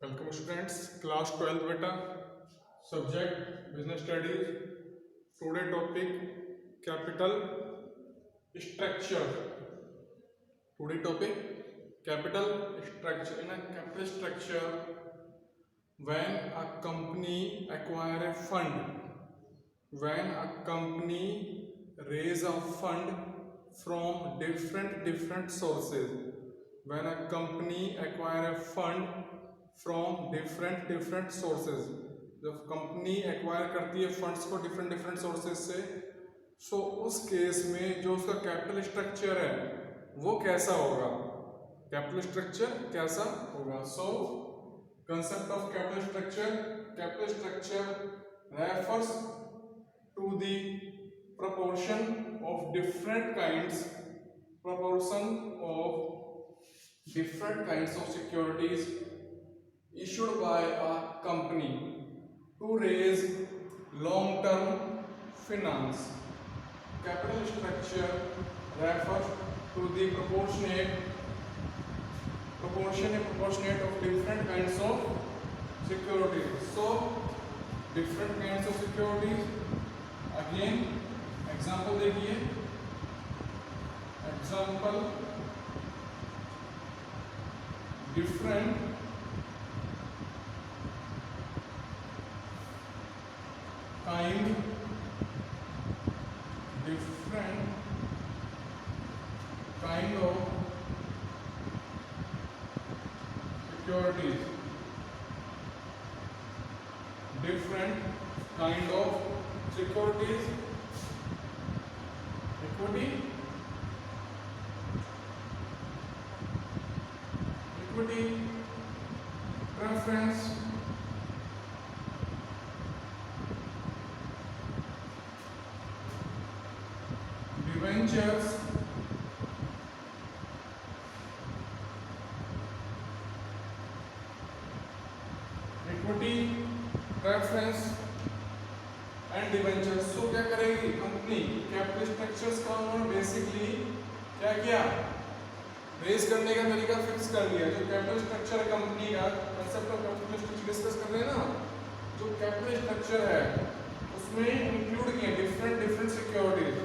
Welcome students, class 12 बेटा, subject business studies. Today topic capital structure. Today topic capital structure. In a capital structure, when a company acquire a fund, when a company raise a fund from different sources, when a company acquire a fund from different sources, जब company acquire करती है funds को different sources से, सो उस case में जो उसका capital structure है वो कैसा होगा, कैपिटल स्ट्रक्चर कैसा होगा। So concept of capital structure refers to the proportion of different kinds of securities issued by a company to raise long-term finance. Capital structure refers to the proportionate of different kinds of securities. So, different kinds of securities. Again, example देखिए, example different kind of securities, different kind of securities, equity, preference, debentures, equity, preference and debentures. So क्या करेगी company, capital structures का उन्होंने basically क्या किया, raise करने का तरीका फिक्स कर लिया। जो कैपिटल स्ट्रक्चर कंपनी का concept of capital structure discuss कर रहे हैं ना, जो कैपिटल स्ट्रक्चर है उसमें इंक्लूड किए डिफरेंट सिक्योरिटीज।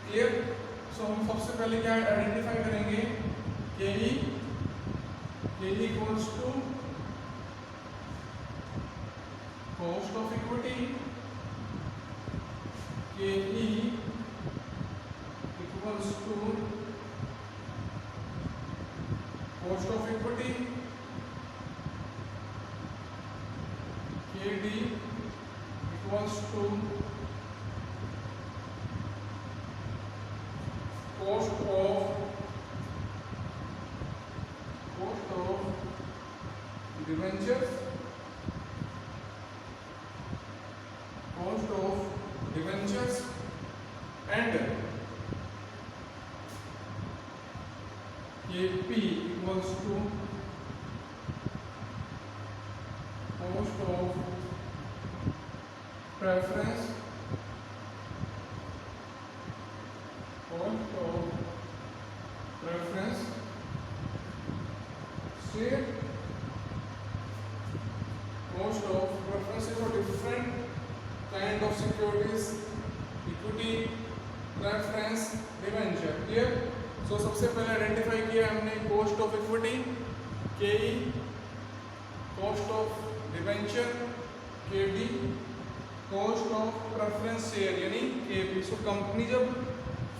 क्लियर। सो हम सबसे पहले क्या आइडेंटिफाई करेंगे, K equals to cost of equity, KE equals to cost of equity, KD equals to cost of debentures, and KP equals to cost of preference, से cost of preference for different kind of securities, equity, preference, debenture. Clear. So सबसे पहले identify किया हमने cost of equity KE, cost of debenture KD, cost of preference share यानी KP। So company जब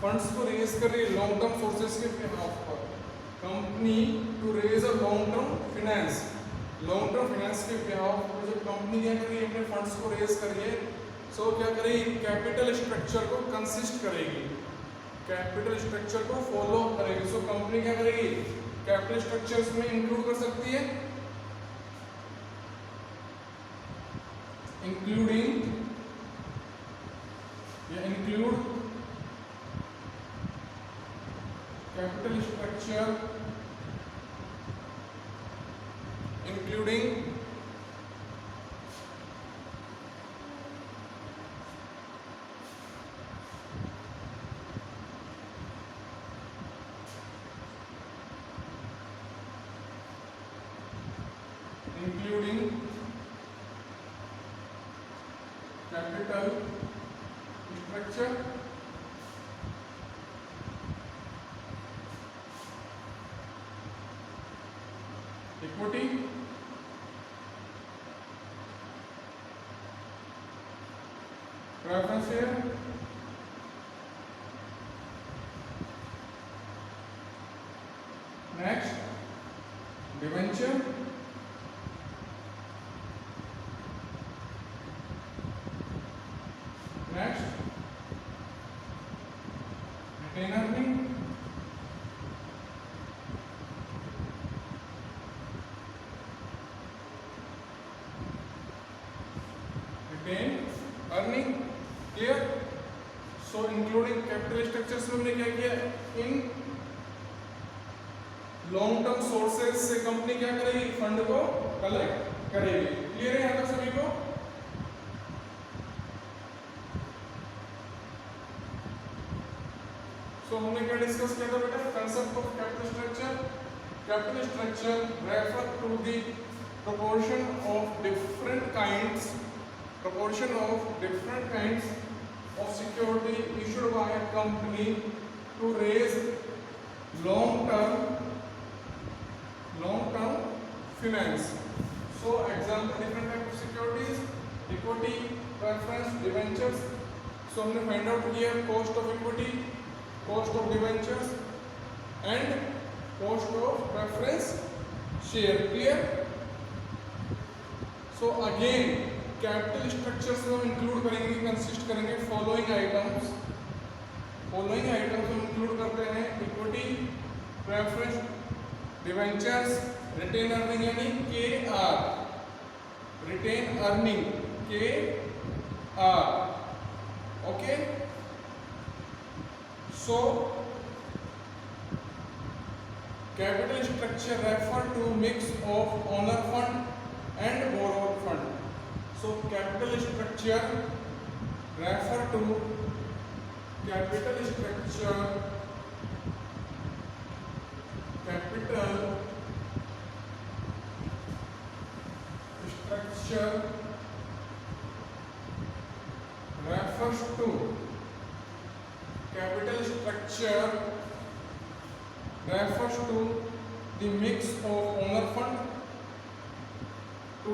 funds को raise कर रही है लॉन्ग टर्म सोर्सेज के बिहाफ पर, company to raise a long term finance के बिहाफ पर जब कंपनी क्या कर रही है, अपने फंड्स को रेज कर रही है, सो क्या करेगी, कैपिटल स्ट्रक्चर को कंसिस्ट करेगी, कैपिटल स्ट्रक्चर को फॉलो करेगी। सो कंपनी क्या करेगी, कैपिटल स्ट्रक्चर्स में इंक्लूड कर सकती है, include capital structure including structure, equity, preference share, next debenture, next retained earning, retained earning. Clear? So including capital structures में हमने क्या किया, इन लॉन्ग टर्म सोर्सेज से कंपनी क्या करेगी, फंड को कलेक्ट करेगी. क्लियर है यहाँ तक सभी को? सो हमने क्या डिस्कस किया था बेटा, concept of capital structure. Capital structure refer to the proportion of different kinds of security issued by a company to raise long term finance. So example different type of securities, equity, preference, debentures. So हमने find out किया cost of equity, cost of debentures and cost of preference share. Clear? So again capital structures में हम include करेंगे, consist करेंगे following items हम include करते हैं equity, preference, debentures, retained earning यानी KR, retained earning KR. Okay, so capital structure refer to mix of owner fund and borrower fund. So capital structure refer to capital structure refers to the mix of owner fund to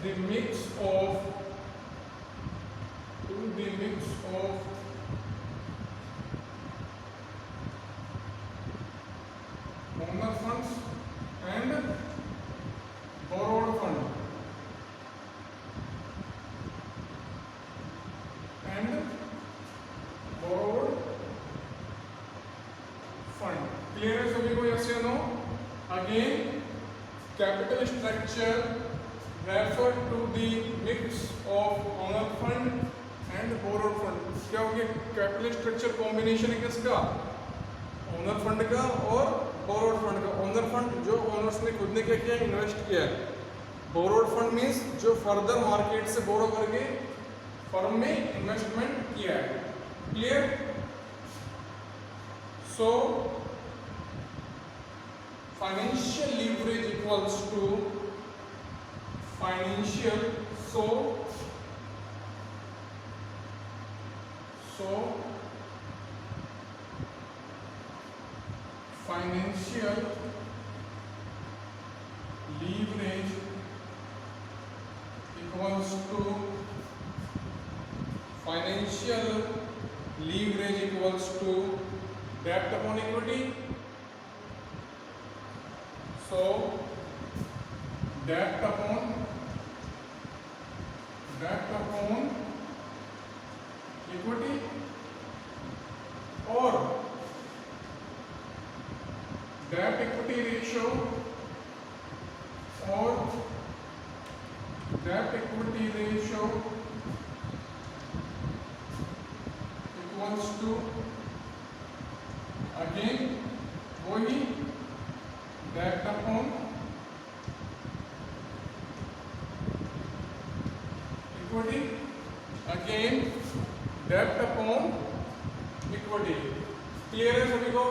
the mix of owner funds and borrowed fund Clear है सभी को? yes or no? Again capital structure refer to the mix of owner fund and borrowed fund. क्या हो गया? Capital structure combination है किसका? Owner fund का और बोरोड फंड का. ओनर फंड जो ओनर्स ने खुद ने क्या किया, इन्वेस्ट किया है. बोरोड फंड मींस जो फर्दर मार्केट से बोरो करके फर्म में इन्वेस्टमेंट किया है. Clear? So financial leverage equals to financial leverage equals to debt upon equity. So debt upon equity or debt equity ratio equals to again वही debt upon equity, again debt upon equity. Clear है सभी को?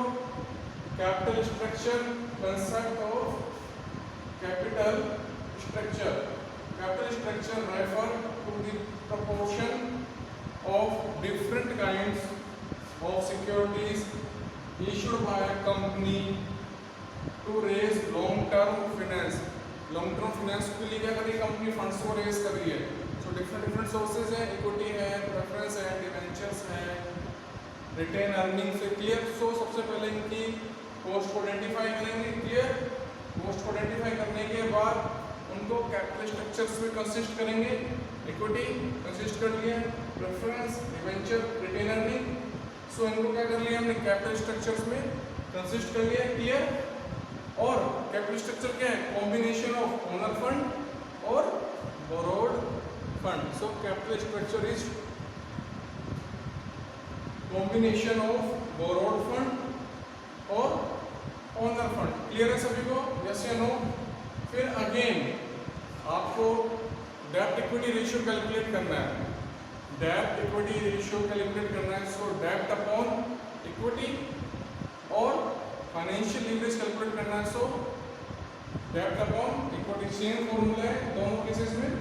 Capital structure, concept of capital structure. Capital structure refer to the proportion of different kinds of securities issued by a company to raise long-term finance. Long term finance के लिए क्या कर रही है company? Funds को रेज कर रही है. सो डिफरेंट सोर्सेज हैं, इक्विटी है, प्रेफरेंस है, डिवेंचर्स है, रिटेन अर्निंग से क्लियर. सो सबसे पहले इनकी कॉस्ट को आइडेंटिफाई करेंगे. क्लियर. कॉस्ट को आइडेंटिफाई करने के बाद उनको कैपिटल स्ट्रक्चर्स में कंसिस्ट करेंगे. इक्विटी कंसिस्ट कर लिया, प्रेफरेंस, डिवेंचर, रिटेन अर्निंग. सो इनको क्या कर लिया हमने? कैपिटल स्ट्रक्चर्स में कंसिस्ट कर लिया. क्लियर. और कैपिटल स्ट्रक्चर क्या है? कॉम्बिनेशन ऑफ ओनर फंड और borrowed fund. So capital structure is combination of borrowed fund और ओनर फंड. क्लियर है सभी को? यस या नो? फिर अगेन आपको डेब्ट इक्विटी रेशियो कैलकुलेट करना है. डेब्ट इक्विटी रेशियो कैलकुलेट करना है. सो डेब्ट अपॉन इक्विटी और फाइनेंशियल लीवरेज कैलकुलेट करना है. सो डेब्ट अपॉन इक्विटी सेम फॉर्मूला है दोनों केसेस में.